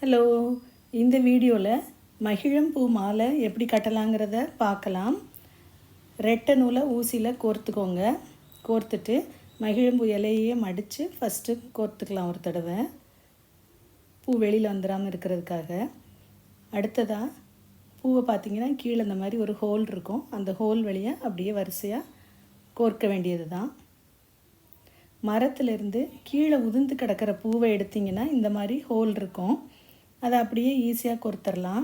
Hello, இந்த வீடியோவில் மகிழம்பூ மாலை எப்படி கட்டலாங்கிறத பார்க்கலாம். ரெட்டை நூலை ஊசியில் கோர்த்துக்கோங்க. கோர்த்துட்டு மகிழம்பூ இலையே மடித்து ஃபஸ்ட்டு கோர்த்துக்கலாம் ஒரு தடவை, பூ வெளியில் வந்துடாமல் இருக்கிறதுக்காக. அடுத்ததாக பூவை பார்த்திங்கன்னா கீழே இந்த மாதிரி ஒரு ஹோல் இருக்கும். அந்த ஹோல் வழியாக அப்படியே வரிசையாக கோர்க்க வேண்டியது தான். மரத்துலேருந்து கீழே உதிர்ந்து கிடக்கிற பூவை எடுத்திங்கன்னா இந்த மாதிரி ஹோல் இருக்கும். அதை அப்படியே ஈஸியாக கோர்த்துடலாம்.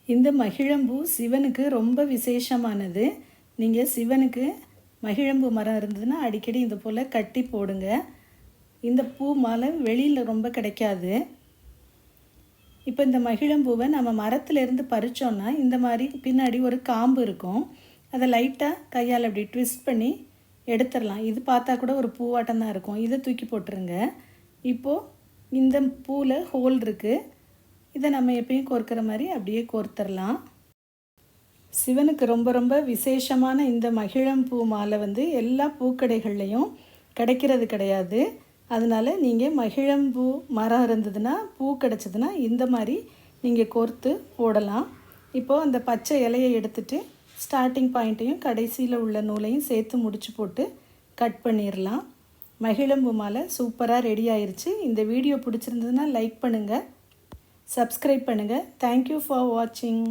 இந்த மகிழம்பூ சிவனுக்கு ரொம்ப விசேஷமானது. நீங்கள் சிவனுக்கு மகிழம்பூ மரம் இருந்ததுன்னா அடிக்கடி இது போல் கட்டி போடுங்க. இந்த பூ மாலை வெளியில் ரொம்ப கிடைக்காது. இப்போ இந்த மகிழம்பூவை நம்ம மரத்துலேருந்து பறித்தோன்னா இந்த மாதிரி பின்னாடி ஒரு காம்பு இருக்கும். அதை லைட்டாக கையால் அப்படி ட்விஸ்ட் பண்ணி எடுத்துடலாம். இது பார்த்தா கூட ஒரு பூவாட்டம் தான் இருக்கும். இதை தூக்கி போட்டுருங்க. இப்போது இந்த பூவில் ஹோல் இருக்குது. இதை நம்ம எப்பயும் கோர்க்கிற மாதிரி அப்படியே கோர்த்துடலாம். சிவனுக்கு ரொம்ப ரொம்ப விசேஷமான இந்த மகிழம்பூ மாலை எல்லா பூக்கடைகள்லையும் கிடைக்கிறது கிடையாது. அதனால் நீங்கள் மகிழம்பூ மரம் இருந்ததுன்னா, பூ கிடச்சிதுன்னா இந்த மாதிரி நீங்கள் கோர்த்து போடலாம். இப்போது அந்த பச்சை இலையை எடுத்துகிட்டு ஸ்டார்டிங் பாயிண்ட்டையும் கடைசியில் உள்ள நூலையும் சேர்த்து முடிச்சு போட்டு கட் பண்ணிடலாம். மகிழம்பூ மாலை சூப்பராக ரெடி ஆயிடுச்சு. இந்த வீடியோ பிடிச்சிருந்ததுன்னா லைக் பண்ணுங்கள், சப்ஸ்கிரைப் பண்ணுங்கள். தேங்க்யூ ஃபார் வாட்சிங்.